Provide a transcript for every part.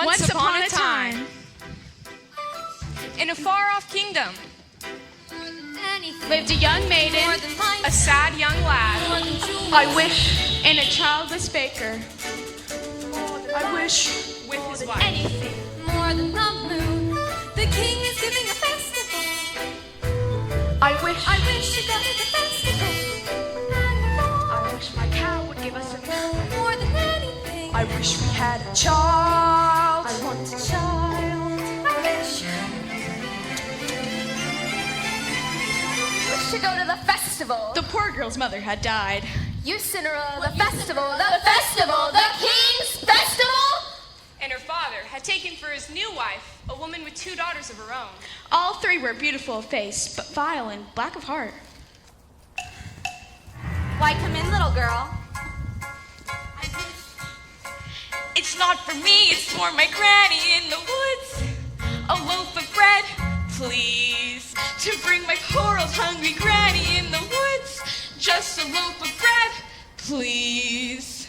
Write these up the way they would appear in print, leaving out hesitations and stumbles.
Once upon a time, in a far-off kingdom, lived a young maiden, a sad young lad, I wish, and a childless baker. I wish with his wife. Anything. More than the moon, the king is giving a festival. I wish to go to the festival. I wish my cow would give us a milk. More than anything, I wish we had a child. I want a child. I wish to go to the festival. The poor girl's mother had died. You Cinderella, the festival, the king's festival. And her father had taken for his new wife a woman with 2 daughters of her own. All 3 were beautiful of face, but vile and black of heart. Why, come in, little girl. It's not for me, it's for my granny in the woods. A loaf of bread, please, to bring my poor old hungry granny in the woods. Just a loaf of bread, please.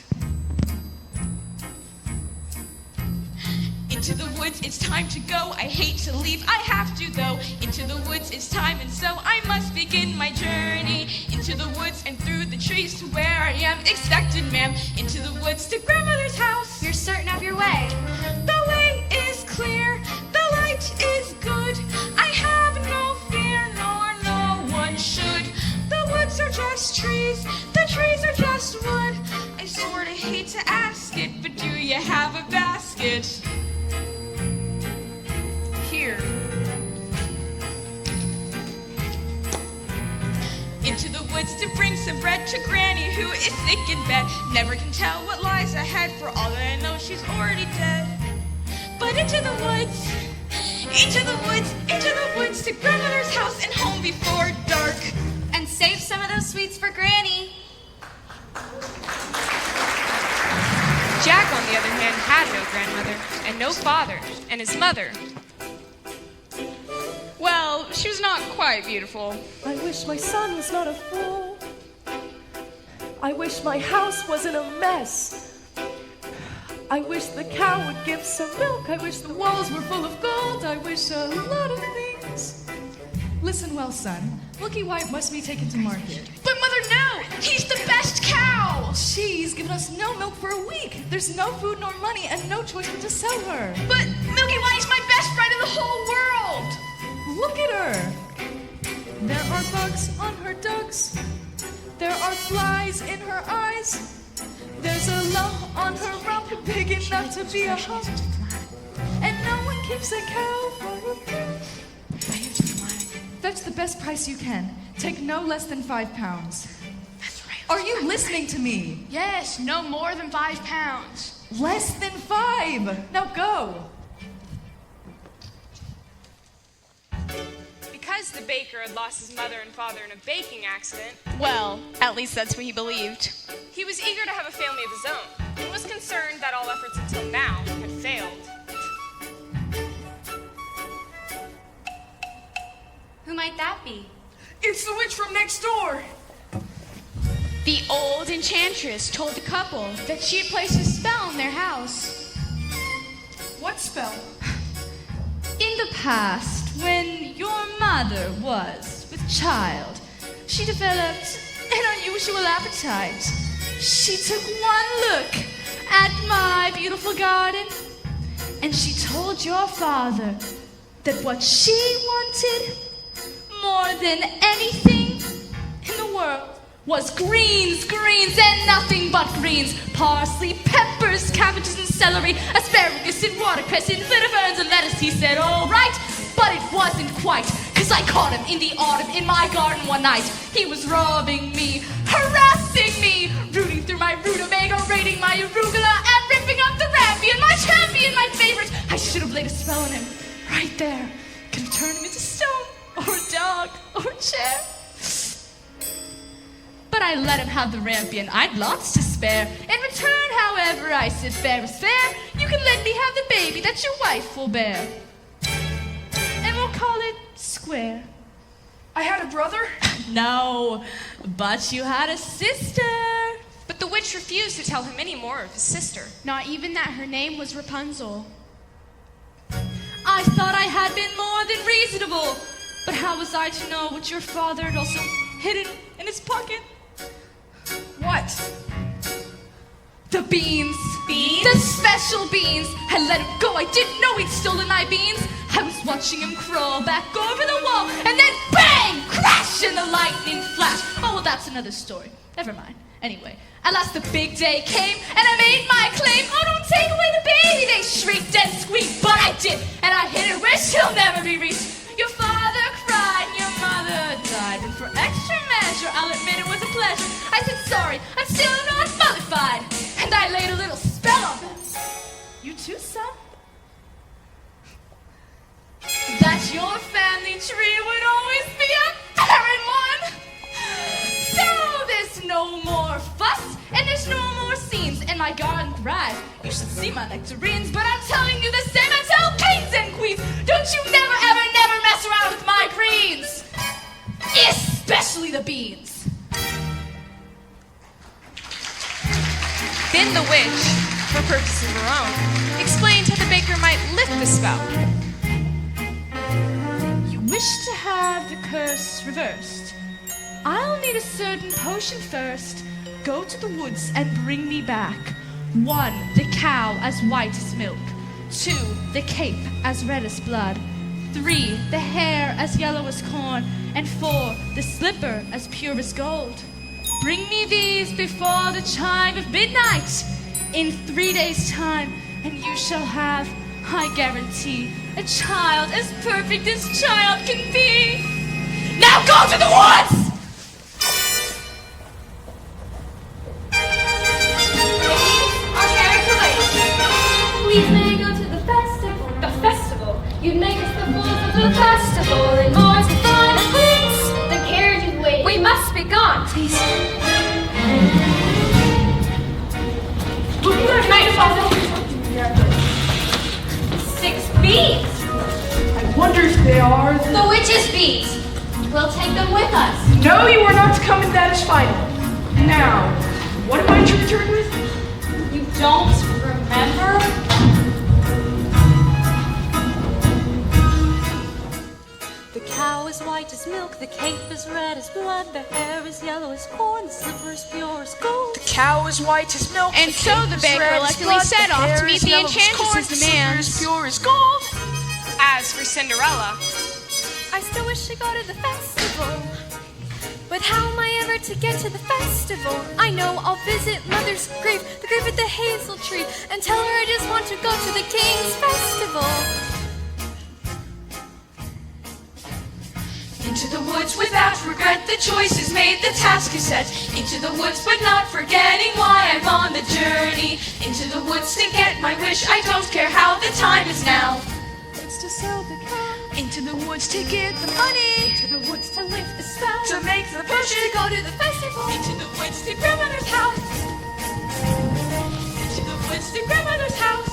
Into the woods, it's time to go. I hate to leave, I have to though. Into the woods, it's time, and so I must begin my journey. Into the woods and through the trees to where I am expected, ma'am. Into the woods to grandmother's house. You're certain of your way. The way is clear, the light is good. I have no fear, nor no one should. The woods are just trees, the trees are just wood. I sorta hate to ask it, but do you have a basket? Here. Into the woods to bring some bread to Granny, who is sick in bed. Never can tell what lies ahead, for all that I know she's already dead. But into the woods, into the woods, into the woods, to grandmother's house and home before dark. And save some of those sweets for Granny. Jack, on the other hand, had no grandmother and no father, and his mother, Well, she was not quite beautiful. I wish my son was not a fool. I wish my house wasn't a mess. I wish the cow would give some milk. I wish the walls were full of gold. I wish a lot of things. Listen well, son. Milky White must be taken to market. But Mother, no! He's the best cow! She's given us no milk for a week. There's no food nor money and no choice but to sell her. But Milky White's my best friend in the whole world! Look at her. There are bugs on her dugs. There are flies in her eyes. There's a lump on her rump big enough to be a hump. And no one keeps a cow for a pet. Fetch the best price you can. Take no less than 5 pounds. That's right. Are you listening to me? Yes, no more than 5 pounds. Less than 5. Now go. because the baker had lost his mother and father in a baking accident, Well, at least that's what he believed. he was eager to have a family of his own, and was concerned that all efforts until now had failed. Who might that be? It's the witch from next door. The old enchantress told the couple that she had placed a spell on their house. What spell? In the past, when your mother was with child, she developed an unusual appetite. She took one look at my beautiful garden, and she told your father that what she wanted more than anything in the world was greens, and nothing but greens. Parsley, peppers, cabbages and celery, asparagus and watercress and bitter ferns and lettuce. He said, all right, but it wasn't quite, 'cause I caught him in the autumn in my garden one night. He was robbing me, harassing me, rooting through my rutabaga, raiding my arugula, and ripping up the rampion, my champion, my favorite. I should have laid a spell on him right there. Could have turned him into stone, or a dog, or a chair. But I let him have the rampion. I'd lots to spare. In return, however, I said, fair is fair. You can let me have the baby that your wife will bear. And we'll call it square. I had a brother? No, but you had a sister. But the witch refused to tell him any more of his sister. Not even that her name was Rapunzel. I thought I had been more than reasonable. But how was I to know what your father had also hidden in his pocket? What? The beans. Beans? The special beans. I let him go. I didn't know he'd stolen my beans. I was watching him crawl back over the wall, and then bang! Crash! And the lightning flash. Oh, well, that's another story. Never mind. Anyway, at last the big day came, and I made my claim. Oh, don't take away the baby! They shrieked and squeaked, but I did, and I hid it where she'll never be reached. Your father cried, your mother died, and for extra measure, I'll admit it was a pleasure. I said sorry, I'm still not mollified, and I laid a little spell on them. You too, son? That your family tree would always be a barren one. So there's no more fuss, and there's no more scenes, and my garden thrives. You should see my nectarines, but I'm telling you the same I tell kings and queens. Don't you never, ever, never mess around with my greens, especially the beans. Then the witch, for purposes of her own, explained how the baker might lift the spell. You wish to have the curse reversed. I'll need a certain potion first. Go to the woods and bring me back 1, the cow as white as milk. 2, the cape as red as blood. 3, the hair as yellow as corn. And 4, the slipper as pure as gold. Bring me these before the chime of midnight in 3 days' time, and you shall have, I guarantee, a child as perfect as child can be. Now go to the woods! Please may go to the festival. The festival? You'd make us the fools of the festival, and more to fun and wits. The carriage is waiting. We must be gone. Please. Six beads. I wonder if they are The witch's beads. We'll take them with us. No, you are not to come, and that is final. Now, what am I to return with? You don't remember? The cow is white as milk, the cape is red as blood, the hair is yellow as corn, the slipper is pure as gold. The cow is white as milk. And so the baker reluctantly set off to meet the enchantress's demands. Pure as gold. As for Cinderella, I still wish to go to the festival. But how am I ever to get to the festival? I know I'll visit Mother's grave, the grave at the hazel tree, and tell her I just want to go to the King's festival. Into the woods without regret, the choice is made, the task is set. Into the woods but not forgetting why I'm on the journey. Into the woods to get my wish, I don't care how the time is now. It's to sell the cow. Into the woods to get the money. To the woods to lift the spell. To make the push to go to the festival. Into the woods to grandmother's house. Into the woods to grandmother's house.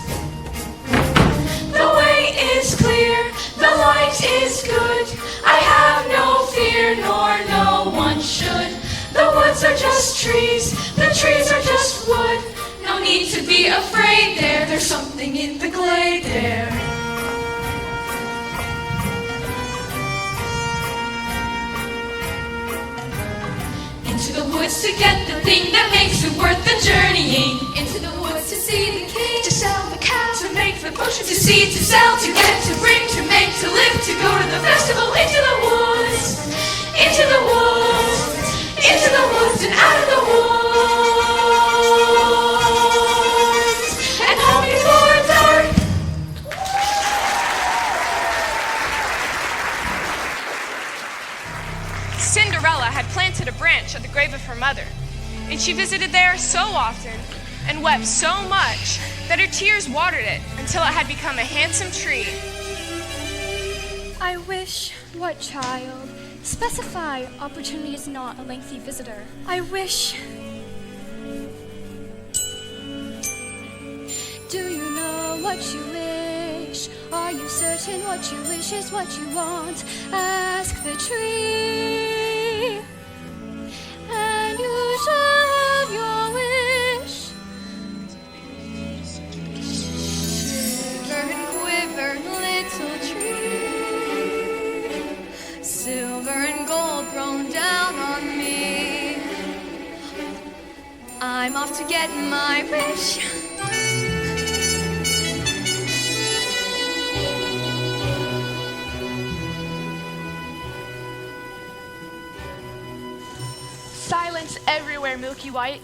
The way is clear, the light is good. I have no fear, nor no one should. The woods are just trees, the trees are just wood. No need to be afraid there, there's something in the glade there. Into the woods to get the thing that makes it worth the journeying. Into the woods to see the king, to sell the cow, to make the potion, to see, to sell, to get, to bring, to make, to live, to go to the festival. Into the woods, into the woods, into the woods and out of the woods, and home before dark. Cinderella had planted a branch at the grave of her mother, and she visited there so often and wept so much that her tears watered it until it had become a handsome tree. I wish. What child? Specify. Opportunity is not a lengthy visitor. I wish. Do you know what you wish? Are you certain what you wish is what you want? Ask the tree, and you shall have your wish. Shiver and quiver, little I'm off to get my wish. Silence everywhere, Milky White.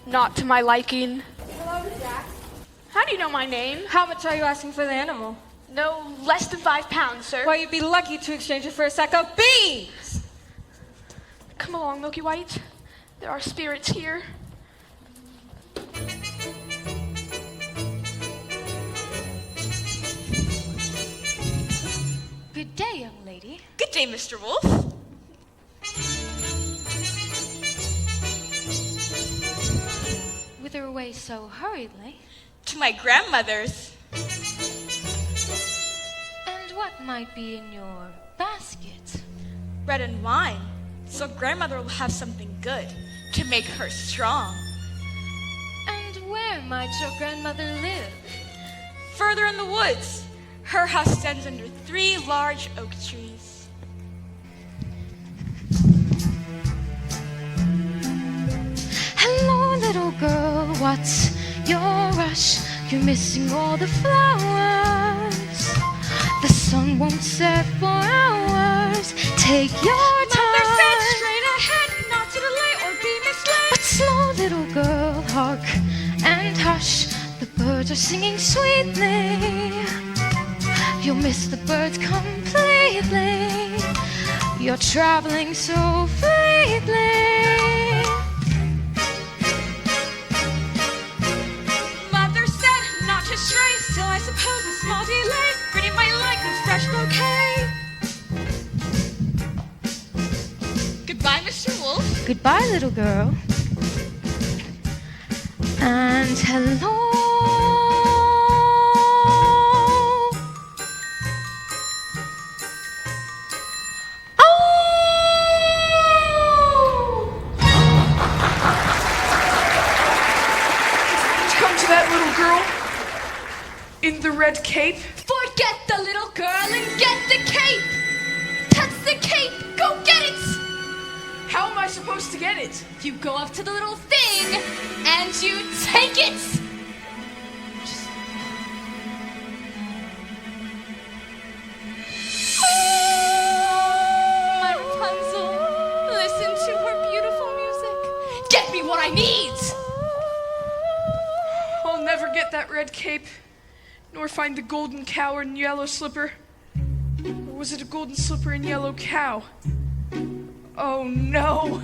Not to my liking. Hello, Jack. How do you know my name? How much are you asking for the animal? No less than 5 pounds, sir. Well, you'd be lucky to exchange it for a sack of beans. Come along, Milky White. There are spirits here. Good day, young lady. Good day, Mr. Wolf. Whither away so hurriedly? To my grandmother's. And what might be in your basket? Bread and wine. So grandmother will have something good to make her strong. And where might your grandmother live? Further in the woods. Her house stands under 3 large oak trees. Hello, little girl, what's your rush? You're missing all the flowers. The sun won't set for hours. Take your time. Mother said straight ahead, not to delay or be misled. But slow, little girl, hark and hush. The birds are singing sweetly. You'll miss the birds completely. You're traveling so fleetly. Mother said not to stray, still I suppose a small delay. Pretty might like a fresh bouquet. Goodbye, Mr. Wolf. Goodbye, little girl. And hello. Come to that little girl in the red cape. Forget the little girl and get the cape. Touch the cape. Go get it. How am I supposed to get it? You go up to the little thing and you take it. My Rapunzel, listen to her beautiful music. Get me what I need. I'll never get that red cape, nor find the golden cow and yellow slipper. Or was it a golden slipper and yellow cow? Oh no!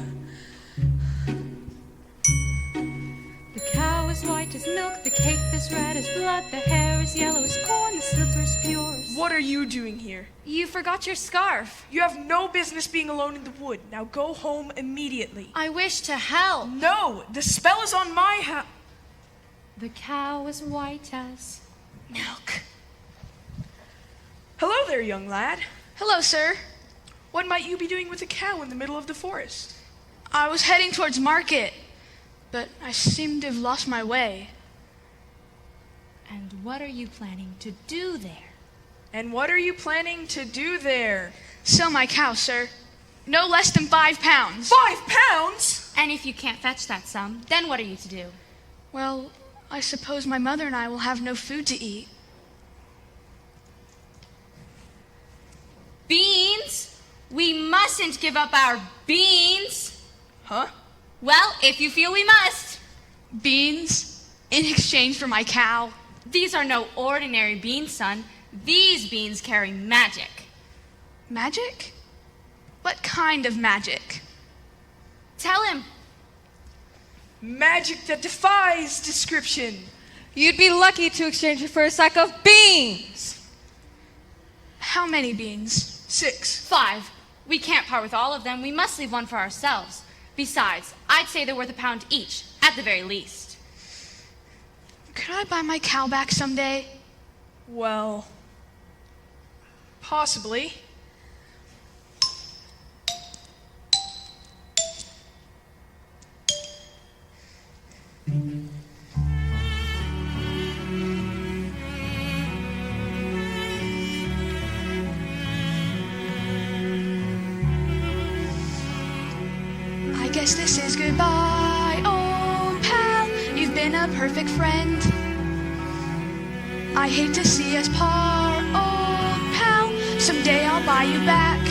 The cow is white as milk, the cape is red as blood, the hair is yellow as corn, the slipper's pure. What are you doing here? You forgot your scarf. You have no business being alone in the wood. Now go home immediately. I wish to help. No! The spell is on my house. The cow is white as Milk. Hello there, young lad. Hello, sir. What might you be doing with a cow in the middle of the forest? I was heading towards market, but I seem to have lost my way. And what are you planning to do there? And what are you planning to do there? Sell my cow, sir. No less than 5 pounds. 5 pounds? And if you can't fetch that sum, then what are you to do? Well, I suppose my mother and I will have no food to eat. Beans? We mustn't give up our beans. Huh? Well, if you feel we must. Beans in exchange for my cow. These are no ordinary beans, son. These beans carry magic. Magic? What kind of magic? Tell him. Magic that defies description. You'd be lucky to exchange it for a sack of beans. How many beans? 6. 5. We can't part with all of them. We must leave one for ourselves. Besides, I'd say they're worth £1 each, at the very least. Could I buy my cow back someday? Well, possibly. I guess this is goodbye. Oh been a perfect friend. I hate to see us part, old pal. Someday I'll buy you back.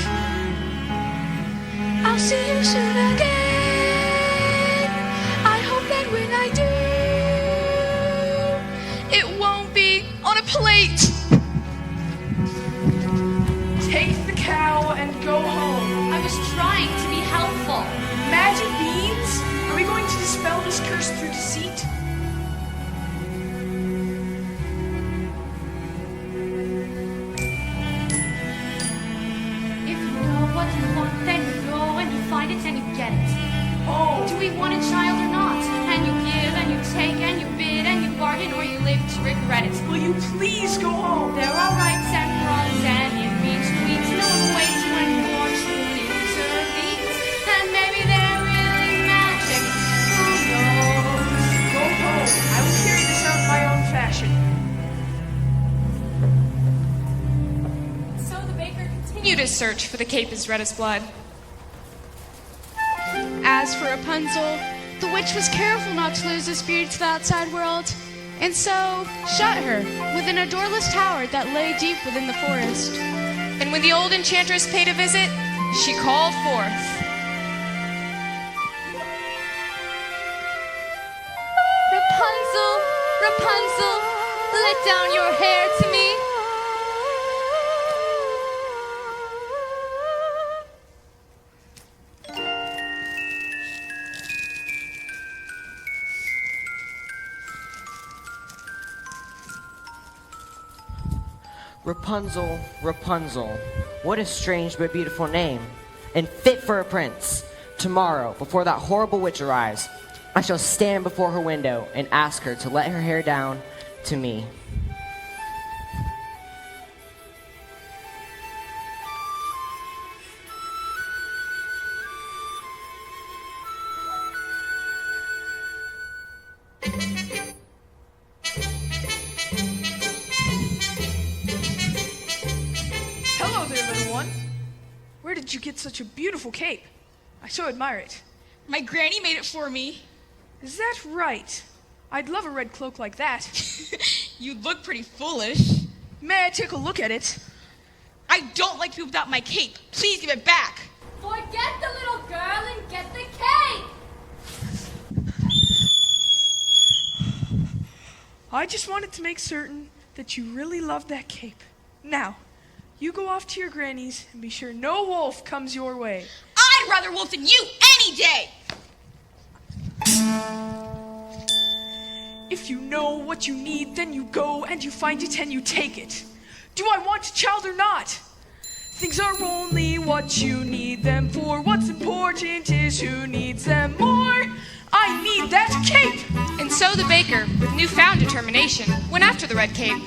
I'll see you soon again. I hope that when I do, it won't be on a plate. Take the cow and go home. I was trying to be helpful. Magic beans? Are we going to dispel this curse through deceit? If you know what you want, then you go and you find it and you get it. Oh, Do we want a child or not? And you give and you take and you bid and you bargain, or you live to regret it. will you please go home? There are rights and wrongs and in-betweens. No one waits when fortune intervenes. And maybe they're really magic. Who knows? Go home. I will carry this out in my own fashion. So the baker continued his search for the cape as red as blood. As for Rapunzel, the witch was careful not to lose this beauty to the outside world, and so shut her within a doorless tower that lay deep within the forest. And when the old enchantress paid a visit, she called forth. Rapunzel, Rapunzel, let down your hair to me. Rapunzel, Rapunzel, what a strange but beautiful name, and fit for a prince. Tomorrow, before that horrible witch arrives, I shall stand before her window and ask her to let her hair down to me. Hello there, little one. Where did you get such a beautiful cape? I so admire it. My granny made it for me. Is that right? I'd love a red cloak like that. You look pretty foolish. May I take a look at it? I don't like people without my cape. Please give it back. Forget the little girl and get the cake. I just wanted to make certain that you really loved that cape. Now, you go off to your granny's and be sure no wolf comes your way. I'd rather wolf than you any day. If you know what you need, then you go and you find it and you take it. Do I want a child or not? Things are only what you need them for. What's important is who needs them more. I need that cape! And so the baker, with newfound determination, went after the red cape.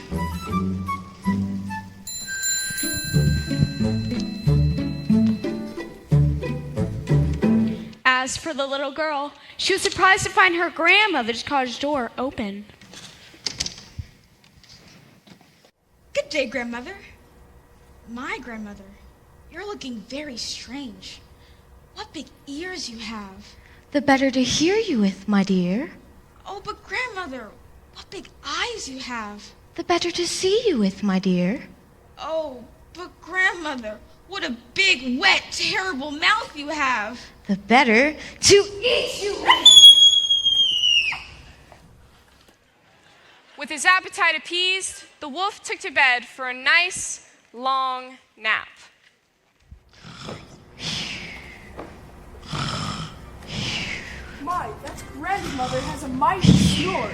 As for the little girl, she was surprised to find her grandmother's cottage door open. Good day, grandmother. My grandmother, you're looking very strange. What big ears you have. The better to hear you with, my dear. Oh, but grandmother, what big eyes you have. The better to see you with, my dear. Oh, but grandmother, what a big, wet, terrible mouth you have. The better to eat you with. With his appetite appeased, the wolf took to bed for a nice, long nap. My, that grandmother has a mighty snore.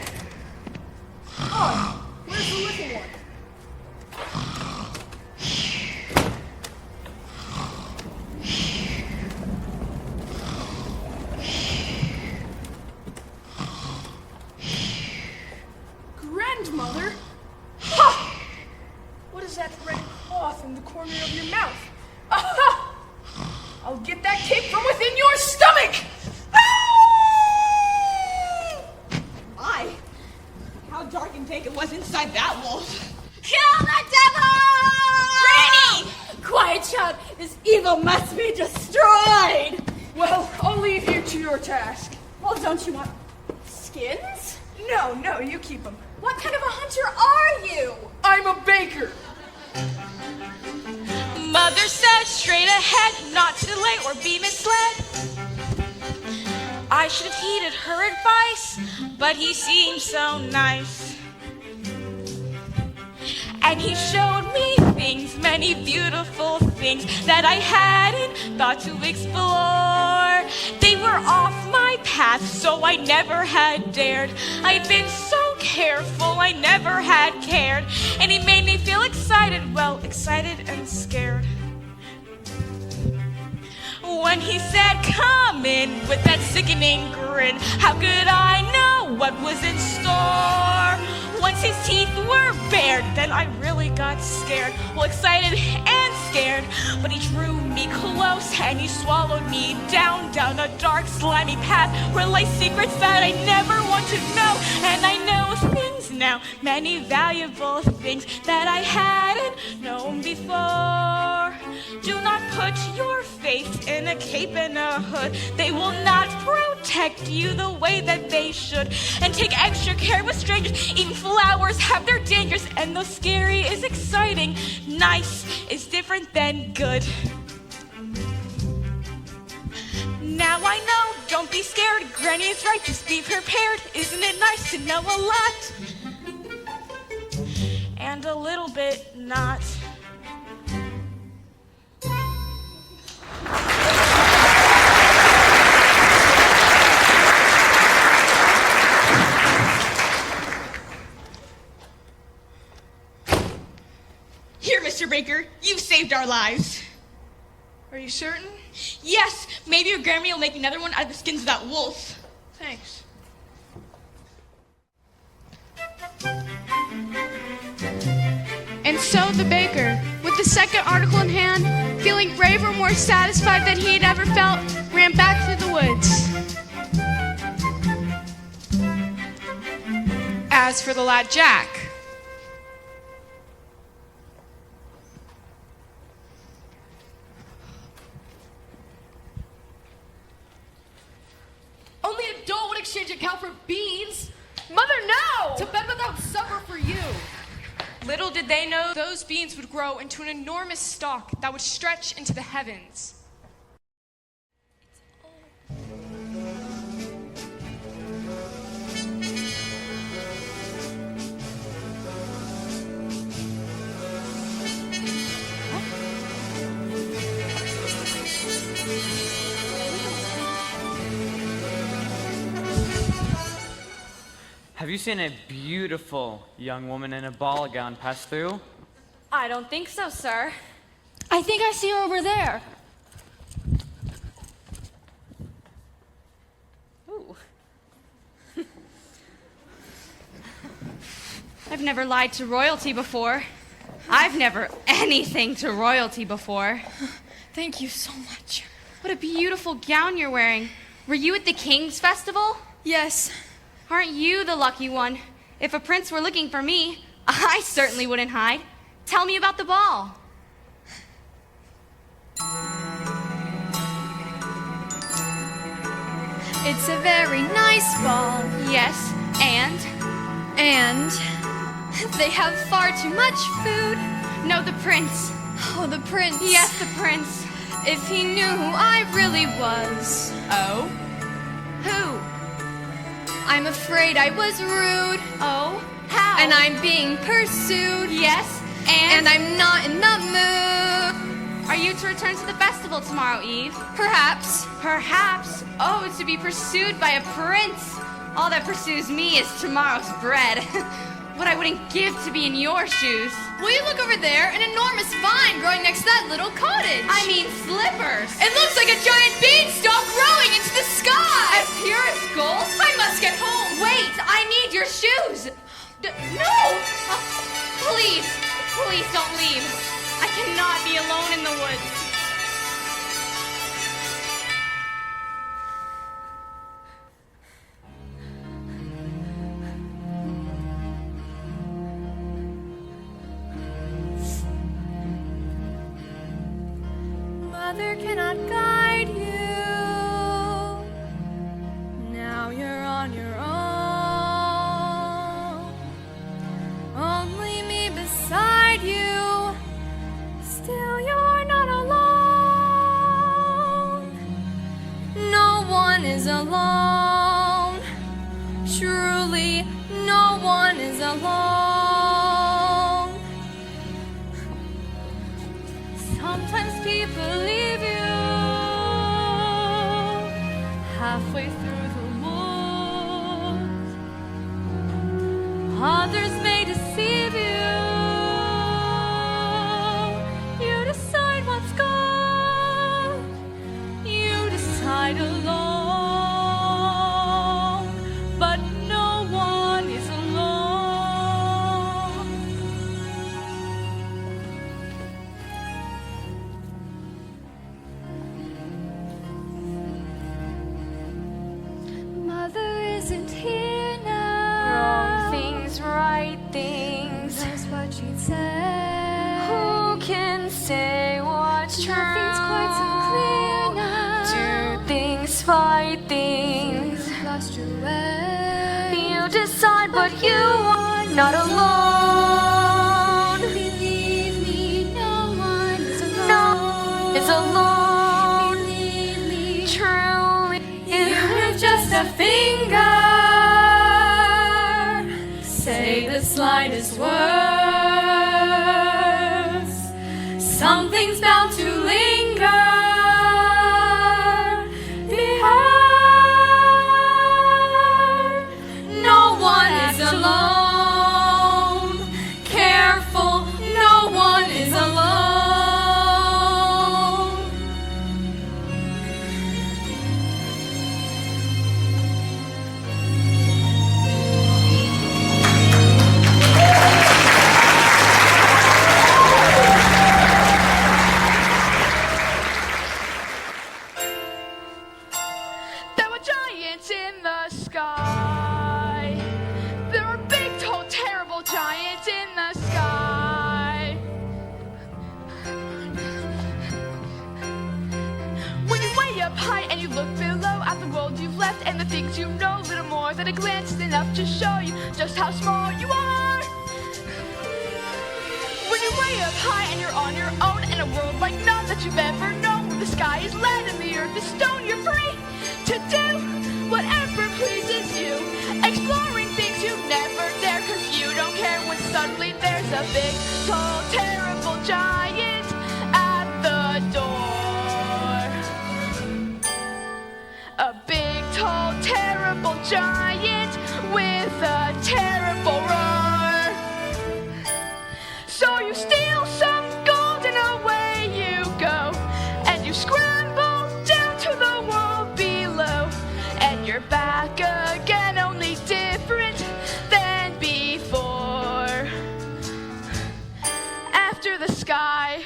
Oh, where's the little one? Grandmother? Ha! What is that red cloth in the corner of your mouth? Aha! I'll get that cape from within your stomach! My, how dark and dank it was inside that wolf. Kill the devil! Granny! Quiet, child. This evil must be destroyed. Well, I'll leave you to your task. Well, don't you want skins? No, you keep them. What kind of a hunter are you? I'm a baker. Mother said straight ahead, not to delay or be misled. I should have heeded her advice, but he seemed so nice. And he showed me things, many beautiful things that I hadn't thought to explore. They were off my path, so I never had dared. I'd been so careful, I never had cared. And he made me feel excited, well, excited and scared. When he said, come in, with that sickening grin, how could I know what was in store? Once his teeth were bared, then I really got scared. Well, excited and scared, but he drew me close and he swallowed me down a dark, slimy path where lay secrets that I never want to know. And I know things now, many valuable things that I hadn't known before. Do not put your faith in a cape and a hood. They will not protect you the way that they should. And take extra care with strangers. Even flowers have their dangers, and though scary is exciting, nice is different than good. Now I know, don't be scared. Granny is right, just be prepared. Isn't it nice to know a lot? And a little bit not. Here, Mr. Baker, you've saved our lives. Are you certain? Yes, maybe your grandma will make another one out of the skins of that wolf. Thanks. And so the baker, with the second article in hand, feeling braver, more satisfied than he had ever felt, ran back through the woods. As for the lad Jack, Only a doe would exchange a cow for beans. Mother, no! To bed without supper for you. little did they know those beans would grow into an enormous stalk that would stretch into the heavens. Have you seen a beautiful young woman in a ball gown pass through? I don't think so, sir. I think I see her over there. Ooh. I've never lied to royalty before. I've never anything to royalty before. Thank you so much. What a beautiful gown you're wearing. Were you at the King's Festival? Yes. Aren't you the lucky one? If a prince were looking for me, I certainly wouldn't hide. Tell me about the ball. It's a very nice ball. Yes, and they have far too much food. no, the prince. Oh, the prince. Yes, the prince. If he knew who I really was. Oh? Who? I'm afraid I was rude. Oh? How? And I'm being pursued. Yes, And I'm not in the mood. Are you to return to the festival tomorrow, Eve? Perhaps. Perhaps. Oh, to be pursued by a prince. All that pursues me is tomorrow's bread. What I wouldn't give to be in your shoes. Will you look over there? An enormous vine growing next to that little cottage. I mean slippers. It looks like a giant beanstalk growing into the sky. As pure as gold? I must get home. Wait, I need your shoes. No! Please, please don't leave. I cannot be alone in the woods. Mother cannot guide you. Now you're on your own. truly no one is alone. Sometimes people leave you halfway through the woods. Others may deceive you. You decide what's good. You decide alone. But no one is alone. Mother isn't here now. Wrong things, right things. That's what she'd say. Who can say what's true? Nothing's quite so clear now. Do things, fight things. You've lost your way. You decide, but you are not alone. Believe me, no one is alone. No one is alone. Believe me, Truly, you have just a finger. say the slightest words. Something's bound to linger behind. No one is alone. Careful, no one is alone. There were giants in the sky. There were big, tall, terrible giants in the sky. When you way up high and you look below at the world you've left and the things you know, little more than a glance is enough to show you just how small you are. When you're way up high and you're on your own in a world like none that you've ever known, where the sky is lead and the earth is stone, you're free to do whatever pleases you, exploring things you never dare, 'cause you don't care when suddenly there's a big, tall, terrible giant at the door. A big, tall, terrible giant with a terrible roar. So you steal some gold and away you go, and you scramble down to the world below, and you're back again, only different than before. After the sky,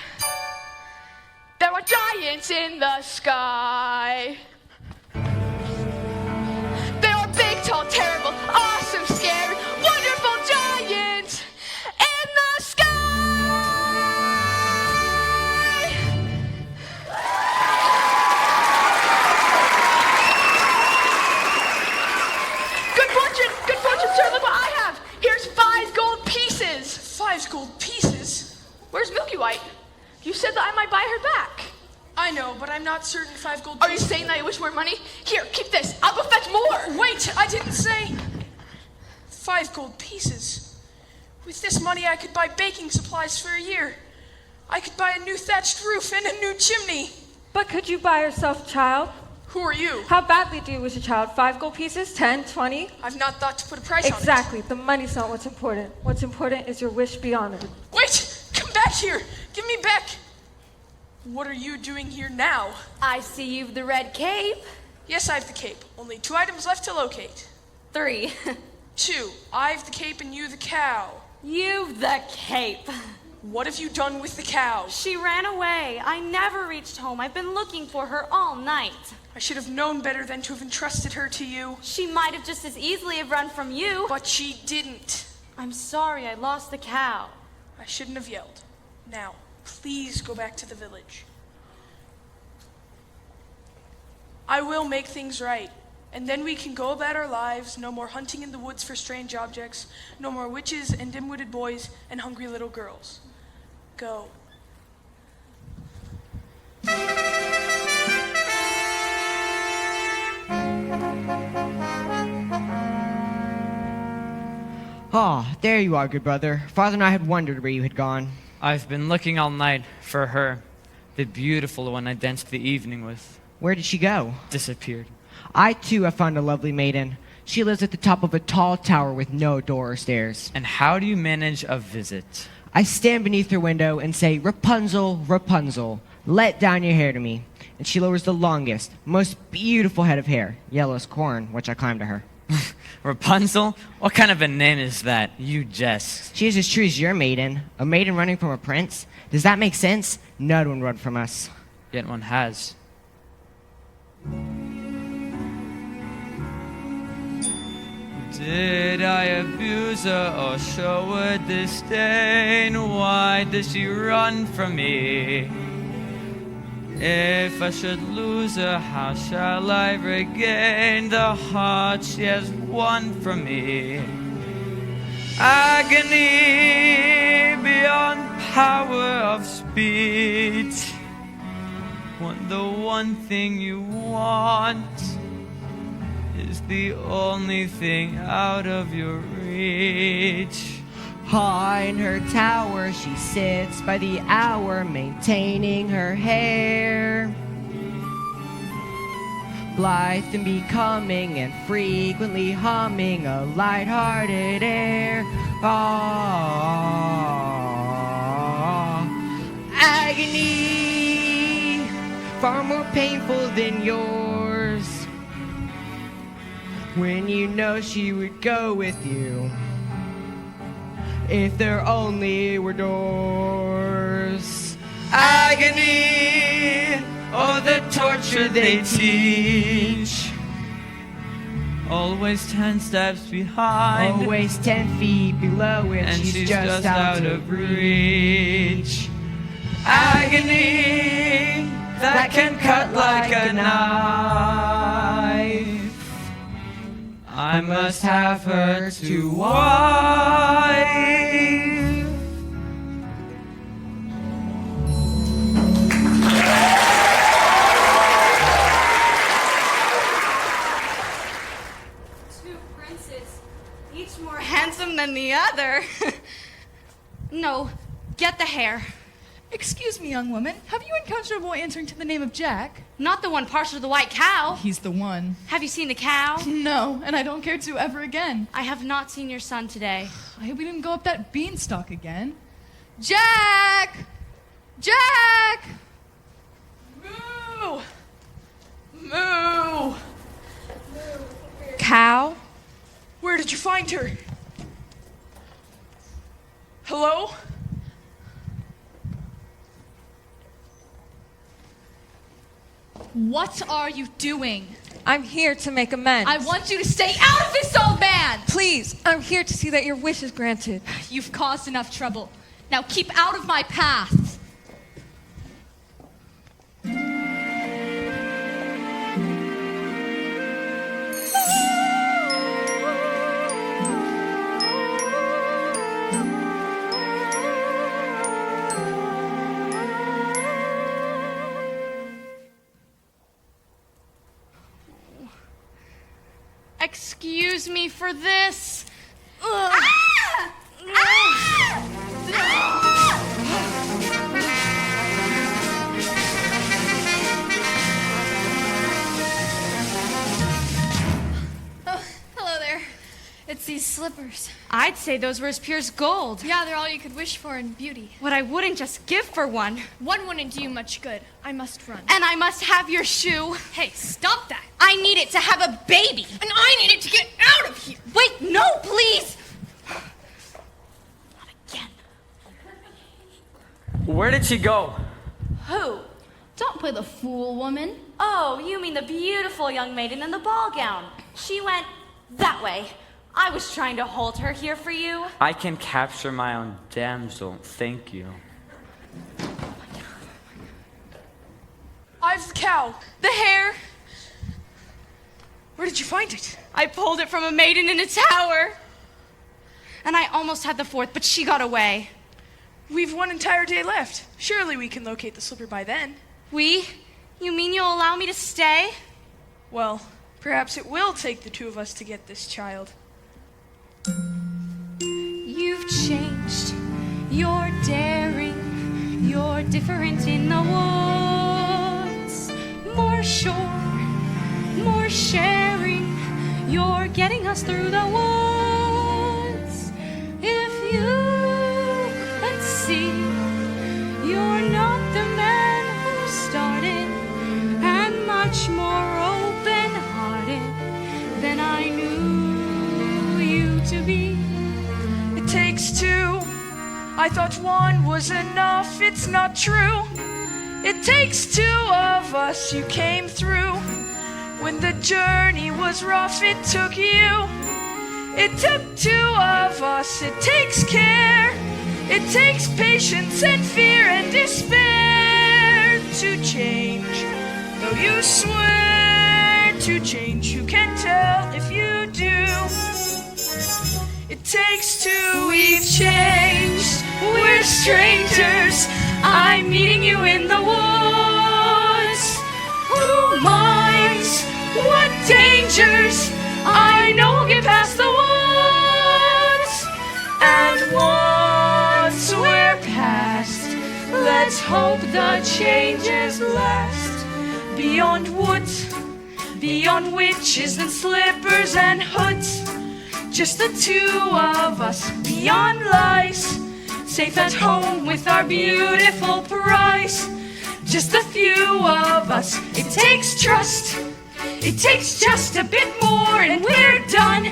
there are giants in the sky. There are big, tall, terrible, awesome, scary, wonderful giants in the sky. Good fortune, sir. Look what I have. Here's 5 gold pieces. 5 gold pieces? Where's Milky White? You said that I might buy her back. I know, but I'm not certain 5 gold Are you pieces. saying that you wish more money? Here, keep this. I'll go fetch more. Wait, I didn't say 5 gold pieces. With this money, I could buy baking supplies for a year. I could buy a new thatched roof and a new chimney. But could you buy yourself a child? Who are you? How badly do you wish a child? 5 gold pieces? 10? 20? I've not thought to put a price on it. Exactly. The money's not what's important. What's important is your wish be honored. Wait! Come back here! Give me back! What are you doing here now? I see you've the red cape. Yes, I have the cape. Only 2 items left to locate. 3. 2. I've the cape and you the cow. You've the cape. What have you done with the cow? She ran away. I never reached home. I've been looking for her all night. I should have known better than to have entrusted her to you. She might have just as easily have run from you. But she didn't. I'm sorry I lost the cow. I shouldn't have yelled. Now, please go back to the village. I will make things right, and then we can go about our lives. No more hunting in the woods for strange objects, no more witches and dim-witted boys and hungry little girls. Go. Ah, there you are, good brother. Father and I had wondered where you had gone. I've been looking all night for her, the beautiful one I danced the evening with. Where did she go? Disappeared. I, too, have found a lovely maiden. She lives at the top of a tall tower with no door or stairs. And how do you manage a visit? I stand beneath her window and say, Rapunzel, Rapunzel, let down your hair to me. And she lowers the longest, most beautiful head of hair, yellow as corn, which I climb to her. Rapunzel? What kind of a name is that? You jest. She is as true as your maiden. A maiden running from a prince? Does that make sense? No one run from us. Yet one has. Did I abuse her or show her disdain? Why does she run from me? If I should lose her, how shall I regain the heart she has won from me? Agony beyond power of speech. When the one thing you want is the only thing out of your reach. High in her tower she sits by the hour, maintaining her hair. Blithe and becoming and frequently humming a light-hearted air. Ah, agony, far more painful than yours. When you know she would go with you, if there only were doors. Agony, oh the torture they teach. Always 10 steps behind, always 10 feet below it, and she's just out of reach. Agony that can cut like a knife. I must have her to wife. Two princes, each more handsome than the other. No, get the hair. Excuse me, young woman. Have you encountered a boy answering to the name of Jack? Not the one partial to the white cow. He's the one. Have you seen the cow? No, and I don't care to ever again. I have not seen your son today. I hope we didn't go up that beanstalk again. Jack! Jack! Moo! Moo! Cow? Where did you find her? Hello? What are you doing? I'm here to make amends. I want you to stay out of this, old man! Please, I'm here to see that your wish is granted. You've caused enough trouble. Now keep out of my path. Excuse me for this. Ah! Oh, hello there. It's these slippers. I'd say those were as pure as gold. Yeah, they're all you could wish for in beauty. What I wouldn't just give for one. One wouldn't do you much good. I must run. And I must have your shoe. Hey, stop that! I need it to have a baby. And I needed to get out of here! Wait, no, please. Not again. Where did she go? Who? Don't play the fool, woman. Oh, you mean the beautiful young maiden in the ball gown. She went that way. I was trying to hold her here for you. I can capture my own damsel, thank you. I've the cow. The hair. Where did you find it? I pulled it from a maiden in a tower. And I almost had the fourth, but she got away. We've one entire day left. Surely we can locate the slipper by then. We? You mean you'll allow me to stay? Well, perhaps it will take the two of us to get this child. You're daring, you're different in the woods. More sure, more sharing, you're getting us through the woods. If you could see, you're not the man who started, and much more open-hearted than I knew you to be. It takes two. I thought one was enough. It's not true. It takes two of us. You came through. When the journey was rough, it took you. It took two of us. It takes care. It takes patience and fear and despair to change. Though you swear to change, you can tell if you do. It takes two. We've changed. We're strangers. I'm meeting you in the woods. Who minds what dangers? I know we'll get past the woods. And once we're past, let's hope the changes last. Beyond woods, beyond witches and slippers and hoods. Just the two of us, beyond lies. Safe at home with our beautiful prize. Just a few of us. It takes trust. It takes just a bit more and we're done.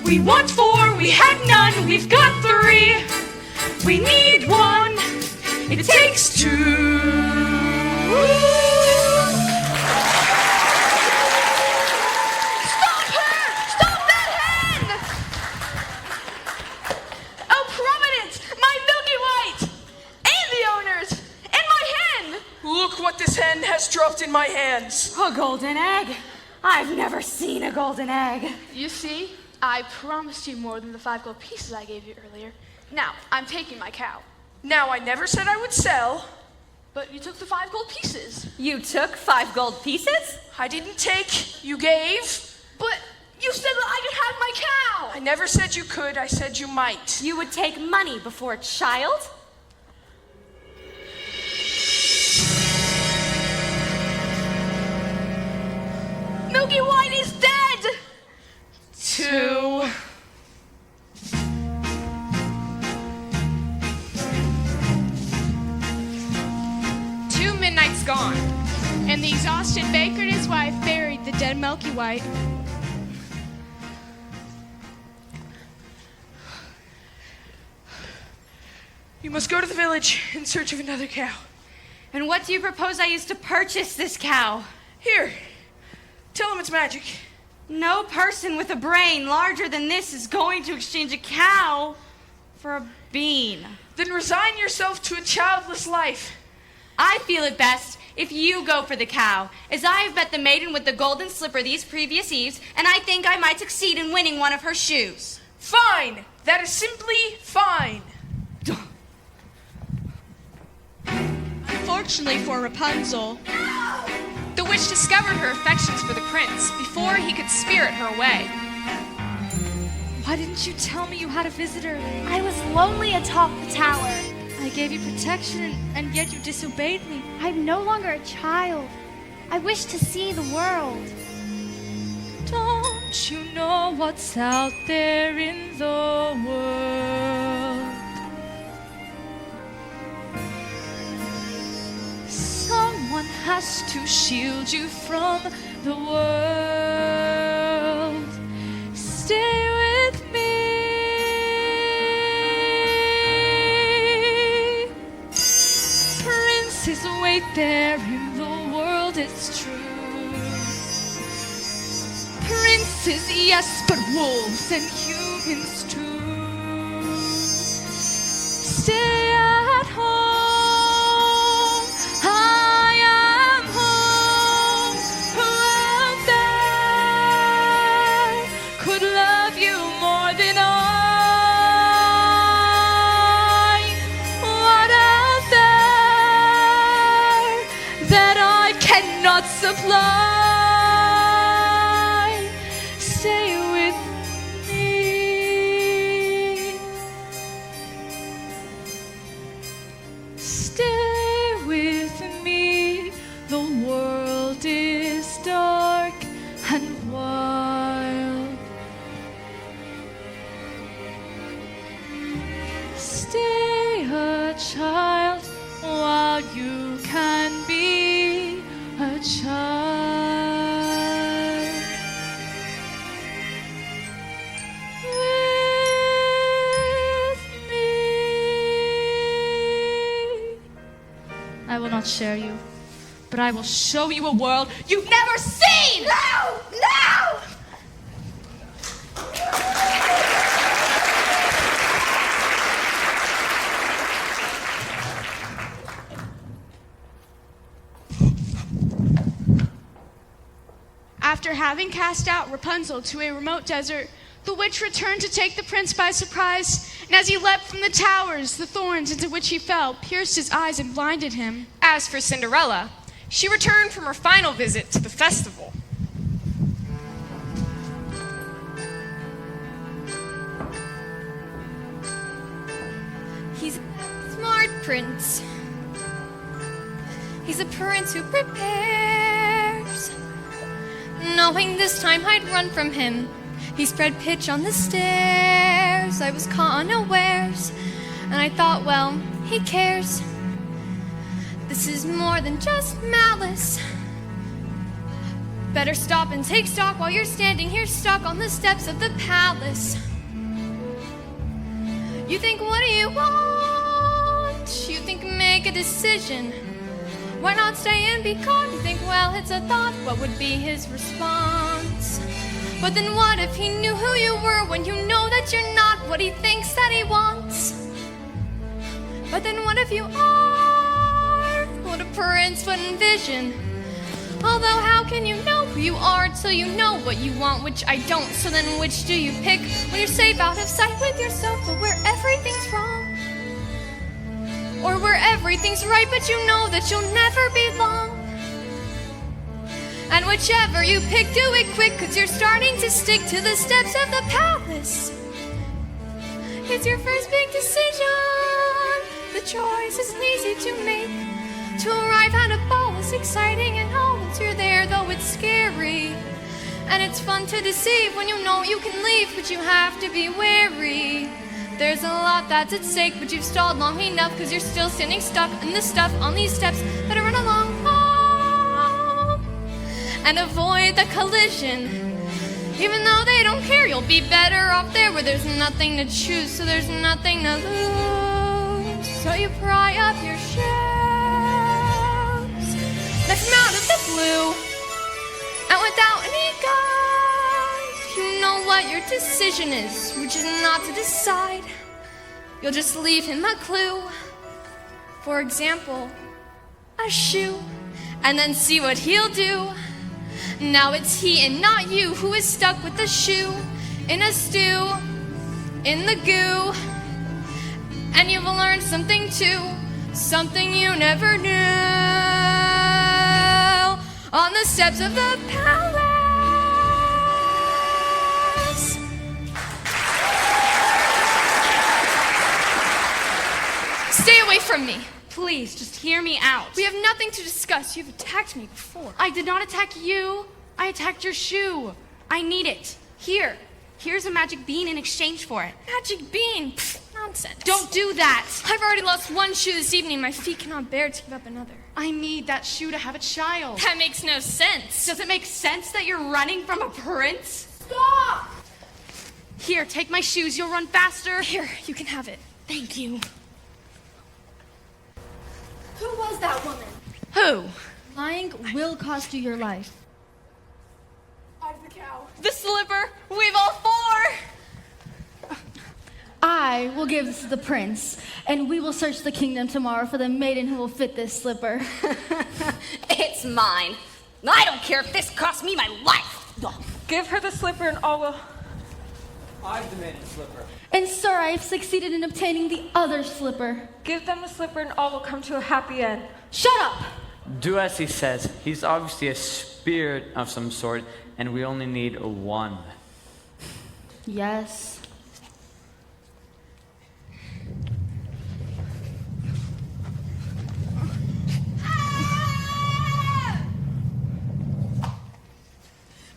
We want four, we had none. We've got three. We need one. It takes two. Look what this hen has dropped in my hands. A golden egg. I've never seen a golden egg. You see, I promised you more than the 5 gold pieces I gave you earlier. Now, I'm taking my cow. Now, I never said I would sell. But you took the 5 gold pieces. You took 5 gold pieces? I didn't take, you gave. But you said that I could have my cow. I never said you could, I said you might. You would take money before a child? Milky White is dead! 2. Midnight's gone. And the exhausted baker and his wife buried the dead Milky White. You must go to the village in search of another cow. And what do you propose I use to purchase this cow? Here, tell him it's magic. No person with a brain larger than this is going to exchange a cow for a bean. Then resign yourself to a childless life. I feel it best if you go for the cow, as I have met the maiden with the golden slipper these previous eves, and I think I might succeed in winning one of her shoes. Fine! That is simply fine. Unfortunately for Rapunzel, the witch discovered her affections for the prince before he could spirit her away. Why didn't you tell me you had a visitor? I was lonely atop the tower. I gave you protection, and yet you disobeyed me. I'm no longer a child. I wish to see the world. Don't you know what's out there in the world? Someone has to shield you from the world. Stay with me. Princes wait there in the world, it's true. Princes, yes, but wolves and humans too. Stay at home. I am home. Who out there could love you more than I? What out there that I cannot supply? Stay with me. child while you can be a child. With me. I will not share you, but I will show you a world you've never seen! No! No! After having cast out Rapunzel to a remote desert, the witch returned to take the prince by surprise, and as he leapt from the towers, the thorns into which he fell pierced his eyes and blinded him. As for Cinderella, she returned from her final visit to the festival. He's a smart prince. He's a prince who prepares. Knowing this time I'd run from him, he spread pitch on the stairs. I was caught unawares, and I thought, well, he cares. This is more than just malice. Better stop and take stock while you're standing here stuck on the steps of the palace. You think, what do you want? You think, make a decision. Why not stay and be caught? You think, well, it's a thought. What would be his response? But then what if he knew who you were when you know that you're not what he thinks that he wants? But then what if you are what a prince would envision? Although how can you know who you are till you know what you want, which I don't. So then which do you pick when you're safe out of sight with yourself, but where everything's wrong? Or where everything's right, but you know that you'll never be long? And whichever you pick, do it quick, 'cause you're starting to stick to the steps of the palace. It's your first big decision. The choice isn't easy to make. To arrive at a ball is exciting, and oh, once you're there, though it's scary. And it's fun to deceive when you know you can leave, but you have to be wary. There's a lot that's at stake, but you've stalled long enough, 'cause you're still standing stuck in the stuff on these steps. Better run along home and avoid the collision. Even though they don't care, you'll be better off there where there's nothing to choose, so there's nothing to lose. So you pry up your shoes, lift them out of the blue, and without any guide, you know what your decision is, which is not to decide. You'll just leave him a clue. For example, a shoe, and then see what he'll do. Now it's he and not you who is stuck with the shoe in a stew, in the goo. And you've learned something too, something you never knew. On the steps of the palace. Stay away from me. Please, just hear me out. We have nothing to discuss. You've attacked me before. I did not attack you. I attacked your shoe. I need it. Here. Here's a magic bean in exchange for it. Magic bean? Pfft, nonsense. Don't do that. I've already lost one shoe this evening. My feet cannot bear to give up another. I need that shoe to have a child. That makes no sense. Does it make sense that you're running from a prince? Stop! Here, take my shoes. You'll run faster. Here, you can have it. Thank you. Who was that woman? Who? Lying will cost you your life. I'm the cow. The slipper. We've all four. I will give this to the prince, and we will search the kingdom tomorrow for the maiden who will fit this slipper. It's mine. I don't care if this costs me my life. Give her the slipper and all will... I've demanded the slipper. And sir, I have succeeded in obtaining the other slipper. Give them the slipper and all will come to a happy end. Shut up! Do as he says. He's obviously a spirit of some sort, and we only need one. Yes.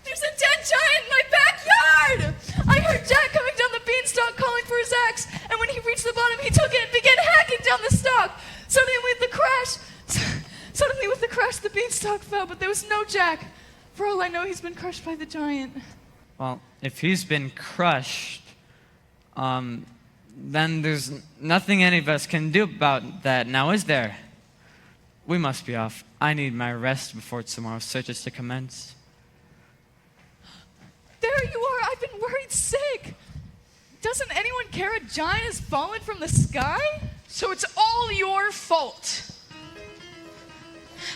There's a dead giant in my backyard! I heard Jack coming down the beanstalk calling for his axe, and when he reached the bottom, he took it and began hacking down the stalk. Suddenly with the crash, the beanstalk fell, but there was no Jack. For all I know, he's been crushed by the giant. Well, if he's been crushed, then there's nothing any of us can do about that now, is there? We must be off. I need my rest before tomorrow's search is to commence. There you are! I've been worried sick! Doesn't anyone care a giant has fallen from the sky? So it's all your fault.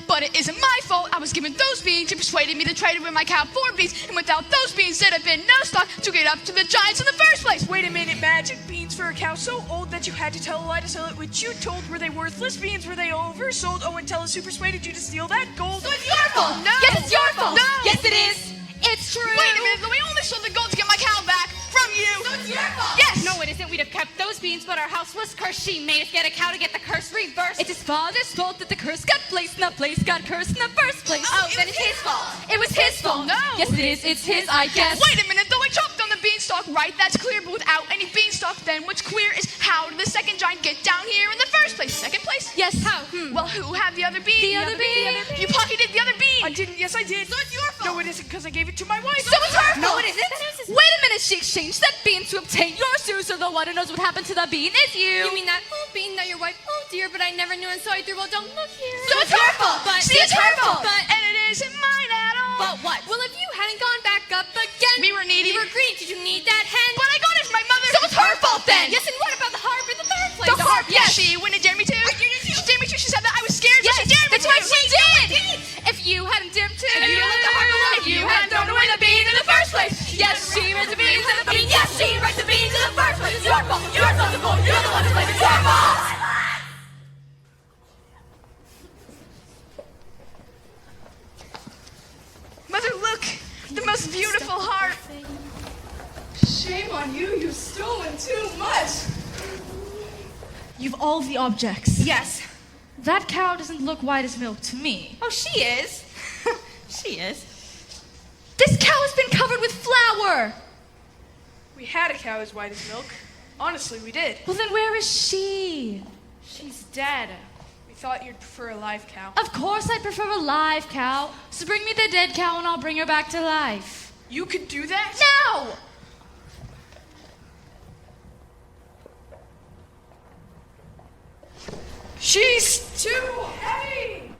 But it isn't my fault. I was given those beans. You persuaded me to trade away my cow for beans, and without those beans, there'd have been no stock to get up to the giants in the first place. Wait a minute, Magic. Beans for a cow so old that you had to tell a lie to sell it, which you told were they worthless. Beans were they oversold. Oh, and tell us who persuaded you to steal that gold. So it's your fault. No. Yes, it's your fault. No. Yes, it is. It's true. Wait a minute. We only sold the gold to get my cow back from you. So it's your fault. Yes. No, it isn't. We'd have kept those beans, but our house was cursed. She made us get a cow to get the curse reversed. It's his father's fault that the curse got placed, and the place got cursed in the first place. Oh, then it's his fault. It was his fault. No. Yes, it is. It's his, I guess. Wait a minute, though. I chopped on the beanstalk, right? That's clear, but without any beanstalk, then what's clear is how did the second giant get down here in the first place? Second place? Yes. How? Well, who had the other bean? The other bean. You pocketed the other bean. I didn't. Yes, I did. So it's your fault. No, it isn't, because I gave it to my wife. So it's her fault. No, it isn't. Wait a minute, she exchanged that bean to obtain your shoes, so the one who knows what happened to the bean is you. You mean that bean that your wife? Oh dear, but I never knew, and so I threw. Well, don't look here. So it's her fault. But See, it's her fault. But And it isn't mine at all. but what? Well, if you hadn't gone back up again, We were needy. You were greedy. Did you need that hen? But I got it from my mother. So it's her fault then. Yes, and what about the harp in the third place? The harp, yes. She wouldn't dare me to. She dared me to. She said that I was scared, Yes, so she dared me that's to. what she did. If you hadn't dipped to, If you let the harp alone, if you hadn't thrown away the bean in the first place. yes, she read the beans and the bean. Yes, she wrecked the beans in the first place. It's your fault. You're responsible. You're the one to blame. It's your fault. Mother, look, the most beautiful harp. Shame on you, you've stolen too much. You've all the objects. Yes. That cow doesn't look white as milk to me. Oh, she is. She is. This cow has been covered with flour. We had a cow as white as milk. Honestly, we did. Well, then where is she? She's dead. We thought you'd prefer a live cow. Of course I'd prefer a live cow. So bring me the dead cow and I'll bring her back to life. You could do that? Now! She's too heavy!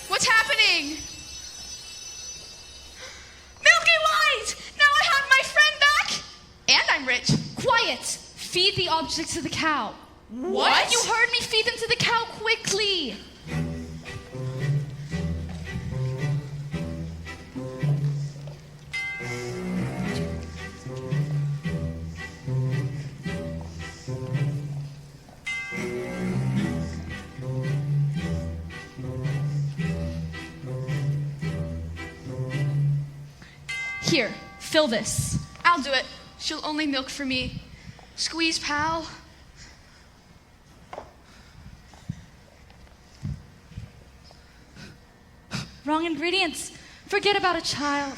What's happening? Milky White! Now I have my friend back! And I'm rich. Quiet! Feed the objects to the cow. What? You heard me. Feed them to the cow quickly. Here, fill this. I'll do it. She'll only milk for me. Squeeze, pal. Wrong ingredients. Forget about a child.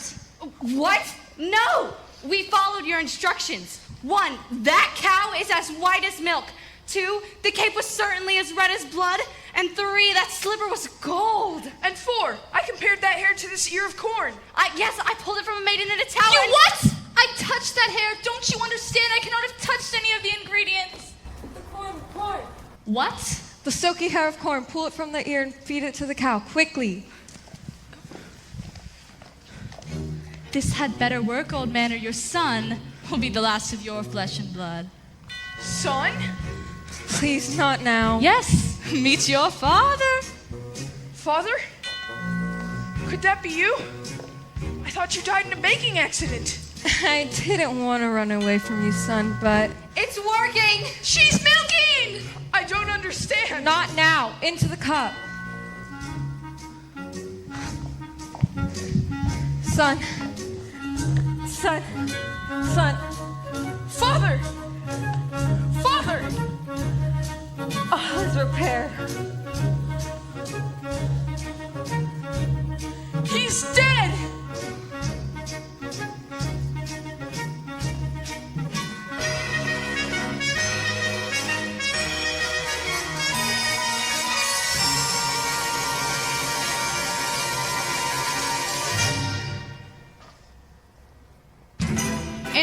What? No! We followed your instructions. 1, that cow is as white as milk. 2, the cape was certainly as red as blood. And 3, that slipper was gold. And 4, I compared that hair to this ear of corn. Yes, I pulled it from a maiden in a tower. You what? I touched that hair. Don't you understand? I cannot have touched any of the ingredients. What? The silky hair of corn. Pull it from the ear and feed it to the cow, quickly. This had better work, old man, or your son will be the last of your flesh and blood. Son? Please, not now. Yes, meet your father. Father? Could that be you? I thought you died in a baking accident. I didn't want to run away from you, son, but... It's working! She's milking! I don't understand. Not now. Into the cup. Son. Son. Son. Father! Father! All is repaired. He's dead!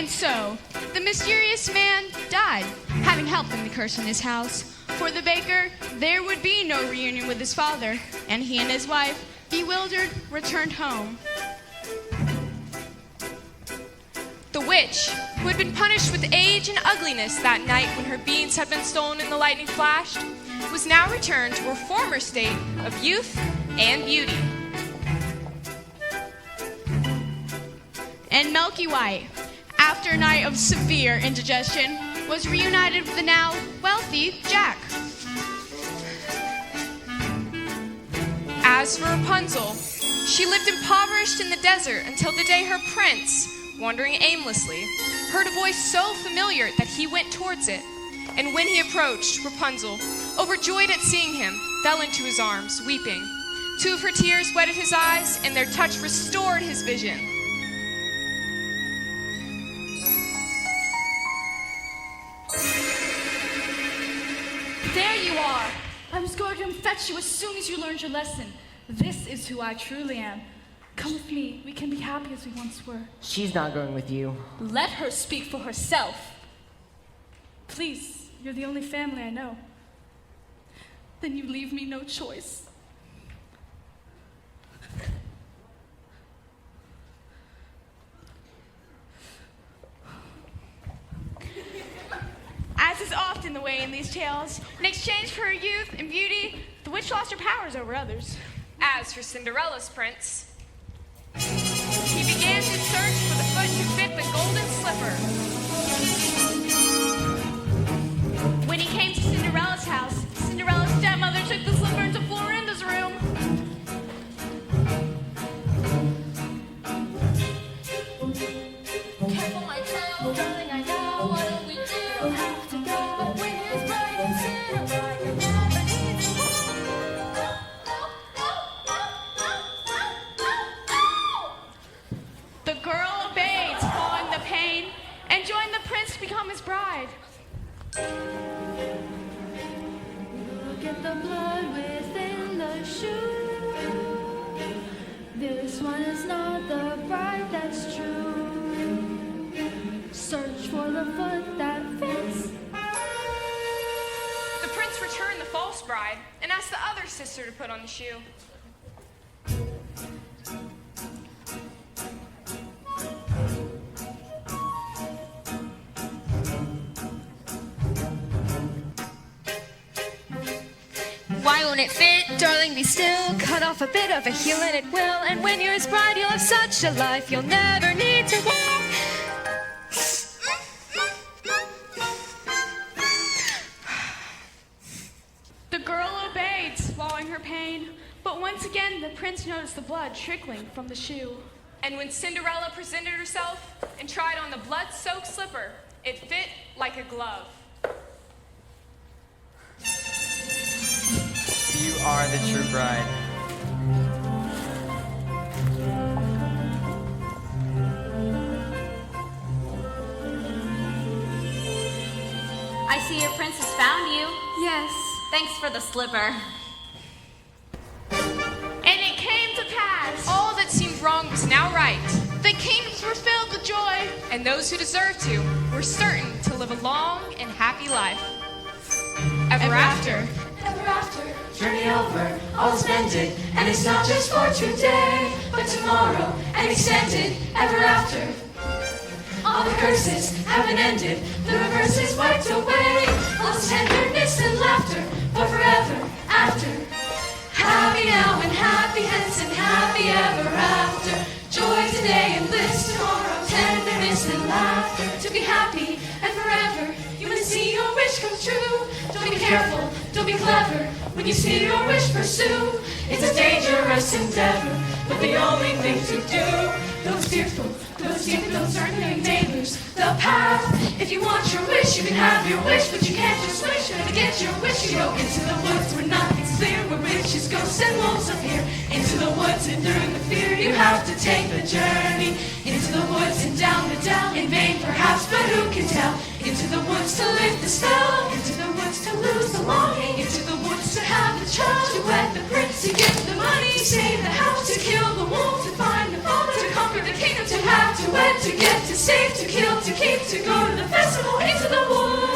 And so, the mysterious man died, having helped in the curse in his house. For the baker, there would be no reunion with his father, and he and his wife, bewildered, returned home. The witch, who had been punished with age and ugliness that night when her beans had been stolen and the lightning flashed, was now returned to her former state of youth and beauty. And Milky White, after a night of severe indigestion, was reunited with the now wealthy Jack. As for Rapunzel, she lived impoverished in the desert until the day her prince, wandering aimlessly, heard a voice so familiar that he went towards it. And when he approached, Rapunzel, overjoyed at seeing him, fell into his arms, weeping. 2 of her tears wetted his eyes, and their touch restored his vision. There you are. I was going to fetch you as soon as you learned your lesson. This is who I truly am. Come with me. We can be happy as we once were. She's not going with you. Let her speak for herself. Please, you're the only family I know. Then you leave me no choice. As is often the way in these tales, in exchange for her youth and beauty, the witch lost her powers over others. As for Cinderella's prince, he began his search for the foot to fit the golden slipper. When he came to Cinderella's house, Cinderella's stepmother took the slipper into Florinda's room. Careful, my child, darling, I know what we do have to go. But when it's bright and Cinderella, you never need to The girl obeyed, following the pain, and joined the prince to become his bride. Look at the blood within the shoe. This one is not the bride that's true. Search for the foot that fits. The prince returned the false bride and asked the other sister to put on the shoe. Why won't it fit? Darling, be still. Cut off a bit of a heel and it will. And when you're his bride, you'll have such a life you'll never need to walk. The girl obeyed, swallowing her pain, but once again the prince noticed the blood trickling from the shoe. And when Cinderella presented herself and tried on the blood-soaked slipper, it fit like a glove. You are the true bride. I see your prince has found you. Yes. Thanks for the slipper. And it came to pass. All that seemed wrong was now right, The kingdoms were filled with joy. and those who deserved to were certain to live a long and happy life. Ever after. Ever after. Journey over, all is mended, and it's not just for today, but tomorrow and extended ever after. All the curses have been ended, the reverse is wiped away. All this tenderness and laughter, but forever after. Happy now and happy hence and happy ever after. Joy today and bliss tomorrow, tenderness and laughter. To be happy and forever, you must see your wish come true. Don't be careful, don't be clever, when you see your wish pursue. It's a dangerous endeavor, but the only thing to do. Those fearful, those are new neighbors, the path. If you want your wish, you can have your wish, but you can't just wish. To get your wish, you go into the woods where nothing's clear, where witches, ghosts, and wolves appear. Into the woods, enduring the fear, you have to take the journey. Into the woods and down the dell, in vain perhaps, but who can tell? Into the woods to lift the spell, into the woods to lose the longing, into the woods to have the child, to wed the prince, to get the money, save the house, to kill the wolf, to find the father, to conquer the kingdom, to have, to wed, to get, to safe to kill, to keep, to go to the festival, into the woods.